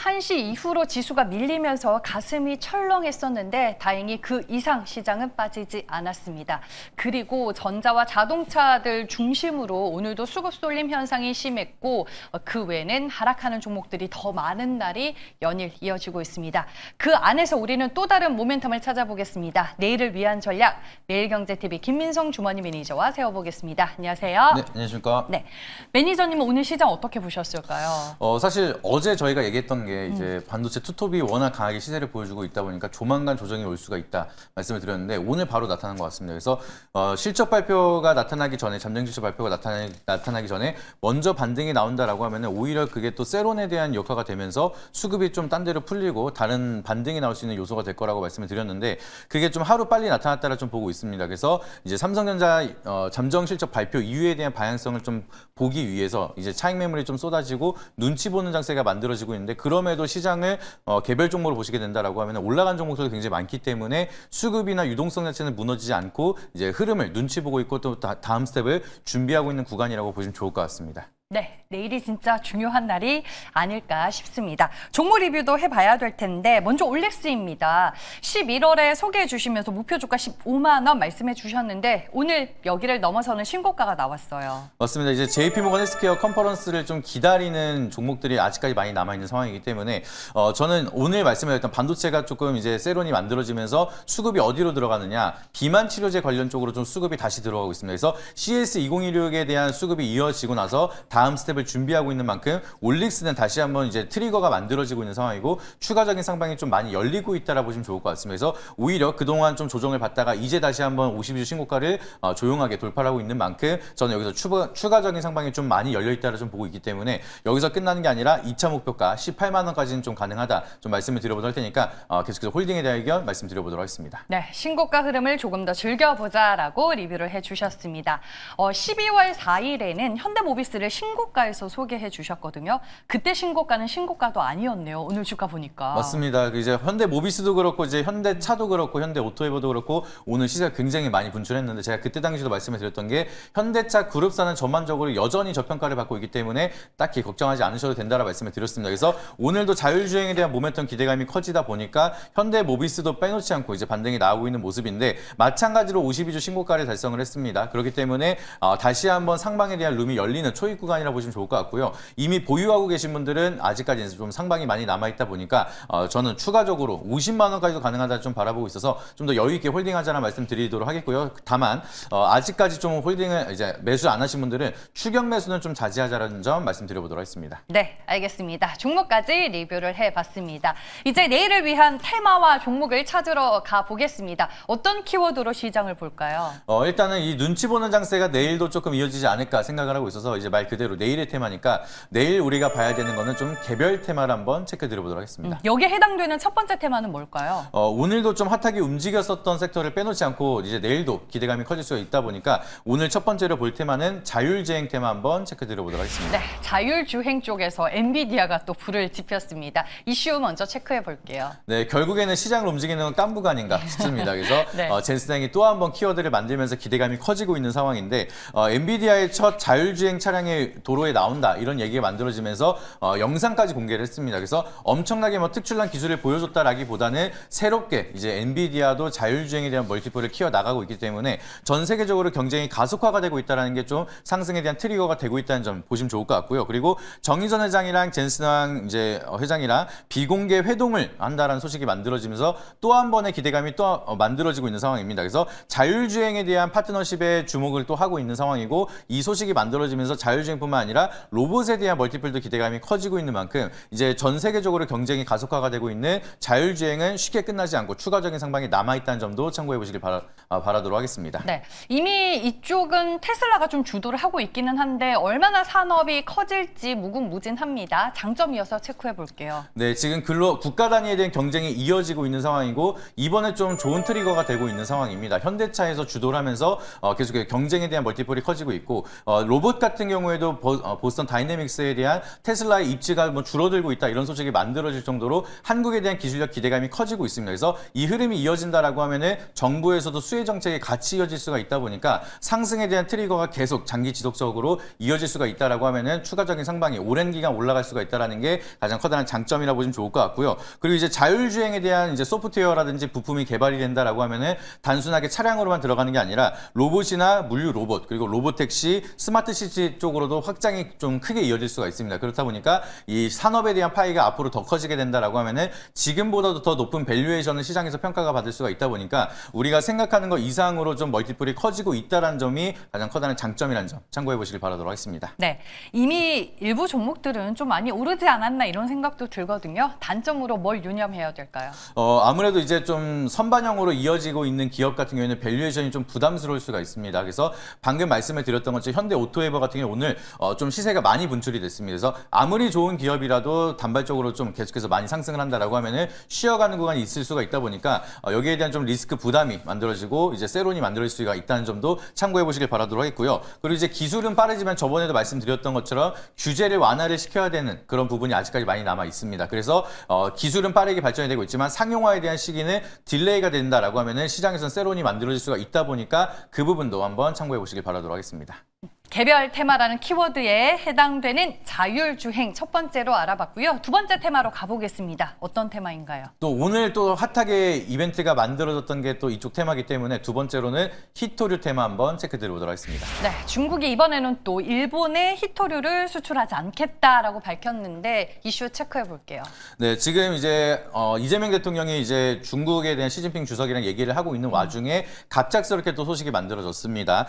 1시 이후로 지수가 밀리면서 가슴이 철렁했었는데 다행히 그 이상 시장은 빠지지 않았습니다. 그리고 전자와 자동차들 중심으로 오늘도 수급 쏠림 현상이 심했고 그 외에는 하락하는 종목들이 더 많은 날이 연일 이어지고 있습니다. 그 안에서 우리는 또 다른 모멘텀을 찾아보겠습니다. 내일을 위한 전략, 매일경제TV 김민성 주머니 매니저와 세워보겠습니다. 안녕하세요. 네, 안녕하십니까. 네, 매니저님은 오늘 시장 어떻게 보셨을까요? 사실 어제 저희가 얘기했던 게 이제 반도체 투톱이 워낙 강하게 시세를 보여주고 있다 보니까 조만간 조정이 올 수가 있다 말씀을 드렸는데 오늘 바로 나타난 것 같습니다. 그래서 실적 발표가 나타나기 전에 잠정 실적 발표가 나타나기 전에 먼저 반등이 나온다라고 하면은 오히려 그게 또 세론에 대한 역화가 되면서 수급이 좀 딴 데로 풀리고 다른 반등이 나올 수 있는 요소가 될 거라고 말씀을 드렸는데 그게 좀 하루 빨리 나타났다라 좀 보고 있습니다. 그래서 이제 삼성전자 잠정 실적 발표 이후에 대한 방향성을 좀 보기 위해서 이제 차익 매물이 좀 쏟아지고 눈치 보는 장세가 만들어지고 있는데 그럼에도 시장을 개별 종목으로 보시게 된다라고 하면 올라간 종목들도 굉장히 많기 때문에 수급이나 유동성 자체는 무너지지 않고 이제 흐름을 눈치 보고 있고 또 다음 스텝을 준비하고 있는 구간이라고 보시면 좋을 것 같습니다. 네, 내일이 진짜 중요한 날이 아닐까 싶습니다. 종목 리뷰도 해봐야 될 텐데 먼저 올렉스입니다. 11월에 소개해 주시면서 목표 주가 15만 원 말씀해 주셨는데 오늘 여기를 넘어서는 신고가가 나왔어요. 맞습니다. 이제 JP모건 헬스케어 컨퍼런스를 좀 기다리는 종목들이 아직까지 많이 남아있는 상황이기 때문에 저는 오늘 말씀드렸던 반도체가 조금 이제 세론이 만들어지면서 수급이 어디로 들어가느냐 비만 치료제 관련 쪽으로 좀 수급이 다시 들어가고 있습니다. 그래서 CS2016에 대한 수급이 이어지고 나서 다음 스텝을 준비하고 있는 만큼 올릭스는 다시 한번 이제 트리거가 만들어지고 있는 상황이고 추가적인 상방이 좀 많이 열리고 있다라 보시면 좋을 것 같습니다. 그래서 오히려 그동안 좀 조정을 받다가 이제 다시 한번 52주 신고가를 조용하게 돌파하고 있는 만큼 저는 여기서 추가적인 상방이 좀 많이 열려 있다라 좀 보고 있기 때문에 여기서 끝나는 게 아니라 2차 목표가 18만 원까지는 좀 가능하다 좀 말씀을 드려보도록 할 테니까 계속해서 홀딩에 대한 의견 말씀드려보도록 하겠습니다. 네, 신고가 흐름을 조금 더 즐겨보자라고 리뷰를 해주셨습니다. 12월 4일에는 현대모비스를 신고가에서 소개해 주셨거든요. 그때 신고가는 신고가도 아니었네요. 오늘 주가 보니까. 맞습니다. 이제 현대모비스도 그렇고 이제 현대차도 그렇고 현대오토에버도 그렇고 오늘 시세가 굉장히 많이 분출했는데 제가 그때 당시도 말씀을 드렸던 게 현대차 그룹사는 전반적으로 여전히 저평가를 받고 있기 때문에 딱히 걱정하지 않으셔도 된다라고 말씀을 드렸습니다. 그래서 오늘도 자율주행에 대한 모멘텀 기대감이 커지다 보니까 현대모비스도 빼놓지 않고 이제 반등이 나오고 있는 모습인데 마찬가지로 52주 신고가를 달성을 했습니다. 그렇기 때문에 다시 한번 상방에 대한 룸이 열리는 초입 구간이라 보시면 좋을 것 같고요. 이미 보유하고 계신 분들은 아직까지 좀 상방이 많이 남아있다 보니까 저는 추가적으로 50만 원까지도 가능하다 좀 바라보고 있어서 좀 더 여유 있게 홀딩하자는 말씀드리도록 하겠고요. 다만 아직까지 좀 홀딩을 이제 매수 안 하신 분들은 추격 매수는 좀 자제하자는 점 말씀드려보도록 하겠습니다. 네, 알겠습니다. 종목까지 리뷰를 해봤습니다. 이제 내일을 위한 테마와 종목을 찾으러 가보겠습니다. 어떤 키워드로 시장을 볼까요? 일단은 이 눈치 보는 장세가 내일도 조금 이어지지 않을까 생각을 하고 있어서 이제 말 그대로 내일의 테마니까 내일 우리가 봐야 되는 거는 좀 개별 테마를 한번 체크해 드려보도록 하겠습니다. 여기에 해당되는 첫 번째 테마는 뭘까요? 오늘도 좀 핫하게 움직였었던 섹터를 빼놓지 않고 이제 내일도 기대감이 커질 수가 있다 보니까 오늘 첫 번째로 볼 테마는 자율주행 테마 한번 체크해 드려보도록 하겠습니다. 네, 자율주행 쪽에서 엔비디아가 또 불을 지폈습니다. 이슈 먼저 체크해 볼게요. 네, 결국에는 시장을 움직이는 건 깐부가 아닌가 싶습니다. 그래서 네. 젠스당이 또 한 번 키워드를 만들면서 기대감이 커지고 있는 상황인데 엔비디아의 첫 자율주행 차량이 도로에 나온다 이런 얘기가 만들어지면서 영상까지 공개를 했습니다. 그래서 엄청나게 뭐 특출난 기술을 보여줬다라기보다는 새롭게 이제 엔비디아도 자율주행에 대한 멀티플을 키워 나가고 있기 때문에 전 세계적으로 경쟁이 가속화가 되고 있다는 게 좀 상승에 대한 트리거가 되고 있다는 점 보시면 좋을 것 같고요. 그리고 정의선 회장이랑 젠스당 이제 회장이랑 비공개 회동을 한다라는 소식이 만들어지면서 또 한 번의 기대감이 또 만들어지고 있는 상황입니다. 그래서 자율주행에 대한 파트너십에 주목을 또 하고 있는 상황이고 이 소식이 만들어지면서 자율주행뿐만 아니라 로봇에 대한 멀티플도 기대감이 커지고 있는 만큼 이제 전 세계적으로 경쟁이 가속화가 되고 있는 자율주행은 쉽게 끝나지 않고 추가적인 상방이 남아있다는 점도 참고해 보시길 바라도록 하겠습니다. 네, 이미 이쪽은 테슬라가 좀 주도를 하고 있기는 한데 얼마나 산업이 커질지 무궁무진합니다. 장점이어서 체크해 볼게요. 네, 지금 국가 단위에 대한 경쟁이 이어지고 있는 상황이고 이번에 좀 좋은 트리거가 되고 있는 상황입니다. 현대차에서 주도를 하면서 계속 경쟁에 대한 멀티플이 커지고 있고 로봇 같은 경우에도 실제로 보스턴 다이내믹스에 대한 테슬라의 입지가 뭐 줄어들고 있다 이런 소식이 만들어질 정도로 한국에 대한 기술력 기대감이 커지고 있습니다. 그래서 이 흐름이 이어진다라고 하면은 정부에서도 수혜 정책이 같이 이어질 수가 있다 보니까 상승에 대한 트리거가 계속 장기 지속적으로 이어질 수가 있다라고 하면은 추가적인 상방이 오랜 기간 올라갈 수가 있다라는 게 가장 커다란 장점이라 보시면 좋을 것 같고요. 그리고 이제 자율주행에 대한 이제 소프트웨어라든지 부품이 개발이 된다라고 하면은 단순하게 차량으로만 들어가는 게 아니라 로봇이나 물류 로봇 그리고 로봇택시, 스마트 시티 쪽으로도 확장이 좀 크게 이어질 수가 있습니다. 그렇다 보니까 이 산업에 대한 파이가 앞으로 더 커지게 된다라고 하면은 지금보다도 더 높은 밸류에이션을 시장에서 평가가 받을 수가 있다 보니까 우리가 생각하는 것 이상으로 좀 멀티플이 커지고 있다는 점이 가장 커다란 장점이라는 점 참고해 보시길 바라도록 하겠습니다. 네, 이미 일부 종목들은 좀 많이 오르지 않았나 이런 생각도 들거든요. 단점으로 뭘 유념해야 될까요? 아무래도 이제 좀 선반영으로 이어지고 있는 기업 같은 경우에는 밸류에이션이 좀 부담스러울 수가 있습니다. 그래서 방금 말씀을 드렸던 것처럼 현대 오토웨버 같은 경우 오늘 좀 시세가 많이 분출이 됐습니다. 그래서 아무리 좋은 기업이라도 단발적으로 좀 계속해서 많이 상승을 한다라고 하면은 쉬어가는 구간이 있을 수가 있다 보니까 여기에 대한 좀 리스크 부담이 만들어지고 이제 세론이 만들어질 수가 있다는 점도 참고해 보시길 바라도록 하겠고요. 그리고 이제 기술은 빠르지만 저번에도 말씀드렸던 것처럼 규제를 완화를 시켜야 되는 그런 부분이 아직까지 많이 남아 있습니다. 그래서 기술은 빠르게 발전이 되고 있지만 상용화에 대한 시기는 딜레이가 된다라고 하면은 시장에서는 세론이 만들어질 수가 있다 보니까 그 부분도 한번 참고해 보시길 바라도록 하겠습니다. 개별 테마라는 키워드에 해당되는 자율주행 첫 번째로 알아봤고요. 두 번째 테마로 가보겠습니다. 어떤 테마인가요? 또 오늘 또 핫하게 이벤트가 만들어졌던 게 또 이쪽 테마이기 때문에 두 번째로는 히토류 테마 한번 체크 드려보도록 하겠습니다. 네, 중국이 이번에는 또 일본에 히토류를 수출하지 않겠다라고 밝혔는데 이슈 체크해 볼게요. 네, 지금 이제 이재명 대통령이 이제 중국에 대한 시진핑 주석이랑 얘기를 하고 있는 와중에 갑작스럽게 또 소식이 만들어졌습니다.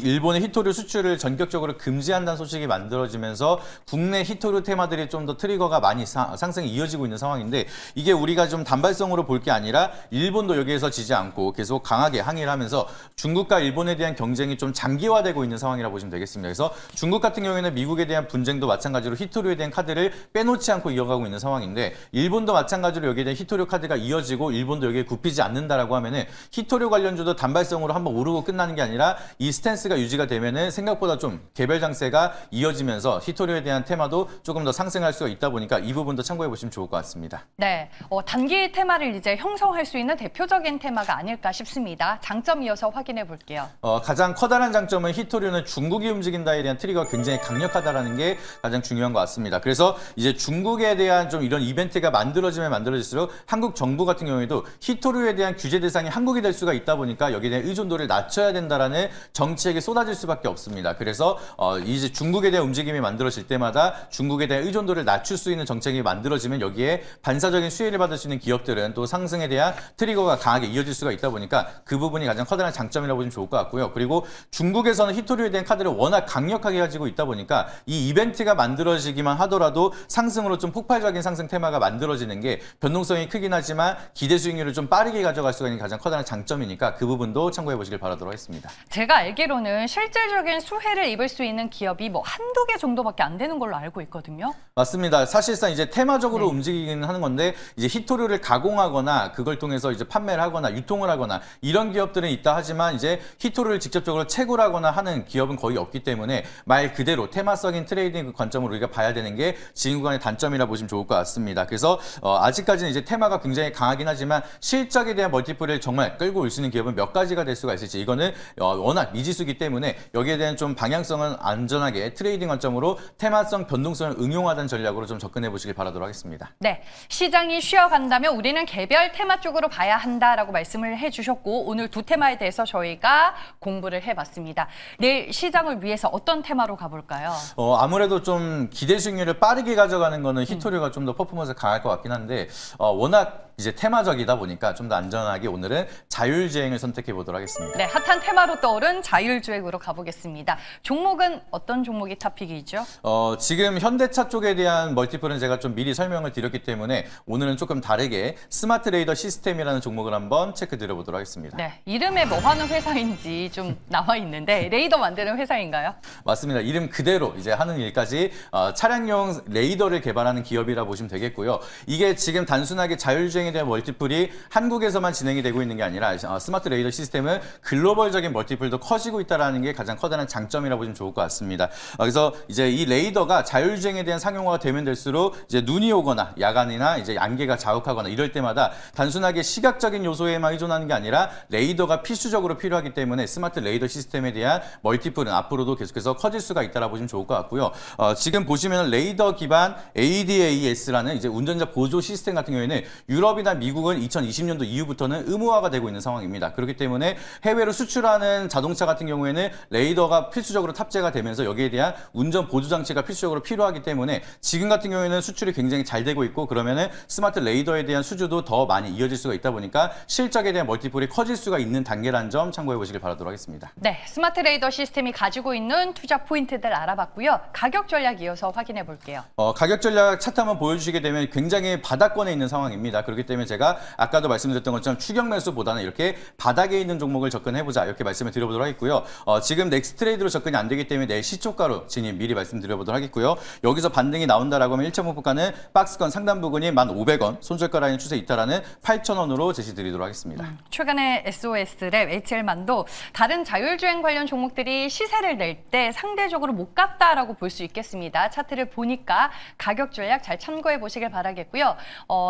일본의 히토류 수출을 전격적으로 금지한다는 소식이 만들어지면서 국내 히토류 테마들이 좀 더 트리거가 많이 상승이 이어지고 있는 상황인데 이게 우리가 좀 단발성으로 볼 게 아니라 일본도 여기에서 지지 않고 계속 강하게 항의를 하면서 중국과 일본에 대한 경쟁이 좀 장기화되고 있는 상황이라고 보시면 되겠습니다. 그래서 중국 같은 경우에는 미국에 대한 분쟁도 마찬가지로 히토류에 대한 카드를 빼놓지 않고 이어가고 있는 상황인데 일본도 마찬가지로 여기에 대한 히토류 카드가 이어지고 일본도 여기에 굽히지 않는다라고 하면은 히토류 관련주도 단발성으로 한번 오르고 끝나는 게 아니라 이 스탠스가 유지가 되면은 생각보다 좀 개별 장세가 이어지면서 히토류에 대한 테마도 조금 더 상승할 수가 있다 보니까 이 부분도 참고해 보시면 좋을 것 같습니다. 네, 단기 테마를 이제 형성할 수 있는 대표적인 테마가 아닐까 싶습니다. 장점 이어서 확인해 볼게요. 가장 커다란 장점은 히토류는 중국이 움직인다에 대한 트리거가 굉장히 강력하다라는 게 가장 중요한 것 같습니다. 그래서 이제 중국에 대한 좀 이런 이벤트가 만들어지면 만들어질수록 한국 정부 같은 경우에도 히토류에 대한 규제 대상이 한국이 될 수가 있다 보니까 여기에 대한 의존도를 낮춰야 된다라는 정책이 쏟아질 수밖에 없습니다. 그래서 이제 중국에 대한 움직임이 만들어질 때마다 중국에 대한 의존도를 낮출 수 있는 정책이 만들어지면 여기에 반사적인 수혜를 받을 수 있는 기업들은 또 상승에 대한 트리거가 강하게 이어질 수가 있다 보니까 그 부분이 가장 커다란 장점이라고 보시면 좋을 것 같고요. 그리고 중국에서는 히토류에 대한 카드를 워낙 강력하게 가지고 있다 보니까 이 이벤트가 만들어지기만 하더라도 상승으로 좀 폭발적인 상승 테마가 만들어지는 게 변동성이 크긴 하지만 기대 수익률을 좀 빠르게 가져갈 수가 있는 가장 커다란 장점이니까 그 부분도 참고해 보시길 바라도록 하겠습니다. 제가 알기로는 실질적인 수혜를 입을 수 있는 기업이 뭐 한두 개 정도밖에 안 되는 걸로 알고 있거든요. 맞습니다. 사실상 이제 테마적으로 움직이기는 하는 건데 이제 히토류를 가공하거나 그걸 통해서 이제 판매를 하거나 유통을 하거나 이런 기업들은 있다 하지만 이제 히토류를 직접적으로 채굴하거나 하는 기업은 거의 없기 때문에 말 그대로 테마적인 트레이딩 관점으로 우리가 봐야 되는 게 지금 구간의 단점이라 보시면 좋을 것 같습니다. 그래서 아직까지는 이제 테마가 굉장히 강하긴 하지만 실적에 대한 멀티플을 정말 끌고 올 수 있는 기업은 몇 가지가 될 수가 있을지 이거는 워낙 미지수기 때문에 여기에 대한 좀 방향성은 안전하게 트레이딩 관점으로 테마성 변동성을 응용하는 전략으로 좀 접근해 보시길 바라도록 하겠습니다. 네, 시장이 쉬어간다면 우리는 개별 테마 쪽으로 봐야 한다라고 말씀을 해주셨고 오늘 두 테마에 대해서 저희가 공부를 해봤습니다. 내일 시장을 위해서 어떤 테마로 가볼까요? 아무래도 좀 기대 수익률을 빠르게 가져가는 거는 히토류가 좀 더 퍼포먼스가 강할 것 같긴 한데 워낙 이제 테마적이다 보니까 좀 더 안전하게 오늘은 자율주행을 선택해 보도록 하겠습니다. 네, 핫한 테마로 떠오른 자율주행으로 가보겠습니다. 종목은 어떤 종목이 탑픽이죠? 지금 현대차 쪽에 대한 멀티플은 제가 좀 미리 설명을 드렸기 때문에 오늘은 조금 다르게 스마트 레이더 시스템이라는 종목을 한번 체크 드려보도록 하겠습니다. 네, 이름에 뭐 하는 회사인지 좀 나와 있는데 레이더 만드는 회사인가요? 맞습니다. 이름 그대로 이제 하는 일까지 차량용 레이더를 개발하는 기업이라 보시면 되겠고요. 이게 지금 단순하게 자율주행에 자율주행에 대한 멀티플이 한국에서만 진행이 되고 있는 게 아니라 스마트 레이더 시스템은 글로벌적인 멀티플도 커지고 있다는 게 가장 커다란 장점이라고 보시면 좋을 것 같습니다. 그래서 이제 이 레이더가 자율주행에 대한 상용화가 되면 될수록 이제 눈이 오거나 야간이나 이제 안개가 자욱하거나 이럴 때마다 단순하게 시각적인 요소에만 의존하는 게 아니라 레이더가 필수적으로 필요하기 때문에 스마트 레이더 시스템에 대한 멀티플은 앞으로도 계속해서 커질 수가 있다라고 보시면 좋을 것 같고요. 지금 보시면 레이더 기반 ADAS라는 이제 운전자 보조 시스템 같은 경우에는 유럽이나 미국은 2020년도 이후부터는 의무화가 되고 있는 상황입니다. 그렇기 때문에 해외로 수출하는 자동차 같은 경우에는 레이더가 필수적으로 탑재가 되면서 여기에 대한 운전 보조 장치가 필수적으로 필요하기 때문에 지금 같은 경우에는 수출이 굉장히 잘 되고 있고 그러면은 스마트 레이더에 대한 수주도 더 많이 이어질 수가 있다 보니까 실적에 대한 멀티플이 커질 수가 있는 단계라는 점 참고해 보시길 바라도록 하겠습니다. 네, 스마트 레이더 시스템이 가지고 있는 투자 포인트들 알아봤고요. 가격 전략 이어서 확인해 볼게요. 가격 전략 차트 한번 보여주시게 되면 굉장히 바닥권에 있는 상황입니다. 그렇기 때문에 제가 아까도 말씀드렸던 것처럼 추격 매수보다는 이렇게 바닥에 있는 종목을 접근해보자 이렇게 말씀을 드려보도록 하겠고요. 지금 넥스트레이드로 접근이 안 되기 때문에 내일 시초가로 진입 미리 말씀드려보도록 하겠고요. 여기서 반등이 나온다라고 하면 1차 목표가는 박스권 상단 부근이 1,500원, 손절가 라인 추세 있다라는 8,000원으로 제시드리도록 하겠습니다. 최근에 SOS랩, HL만도 다른 자율주행 관련 종목들이 시세를 낼 때 상대적으로 못 갔다라고 볼 수 있겠습니다. 차트를 보니까 가격 전략 잘 참고해 보시길 바라겠고요.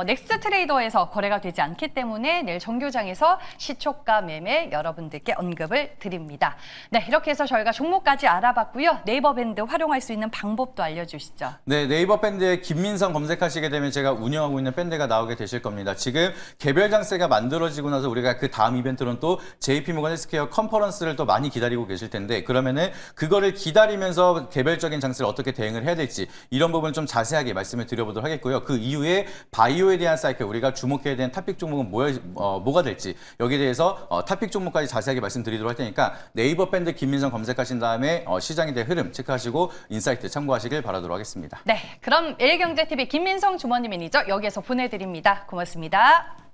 넥스트 트레이더에서 거래가 되지 않기 때문에 내일 정교장에서 시초가 매매 여러분들께 언급을 드립니다. 네, 이렇게 해서 저희가 종목까지 알아봤고요. 네이버 밴드 활용할 수 있는 방법도 알려주시죠. 네, 네이버 밴드에 김민성 검색하시게 되면 제가 운영하고 있는 밴드가 나오게 되실 겁니다. 지금 개별 장세가 만들어지고 나서 우리가 그 다음 이벤트로는 또 JP모건 헬스케어 컨퍼런스를 또 많이 기다리고 계실 텐데 그러면은 그거를 기다리면서 개별적인 장세를 어떻게 대응을 해야 될지 이런 부분 좀 자세하게 말씀을 드려보도록 하겠고요. 그 이후에 바이오에 대한 사이클 우리가 주목해야 되는 탑픽 종목은 뭐가 될지 여기에 대해서 탑픽 종목까지 자세하게 말씀드리도록 할 테니까 네이버 밴드 김민성 검색하신 다음에 시장에 대한 흐름 체크하시고 인사이트 참고하시길 바라도록 하겠습니다. 네, 그럼 일경제TV 김민성 주머니 매니저 여기에서 보내드립니다. 고맙습니다.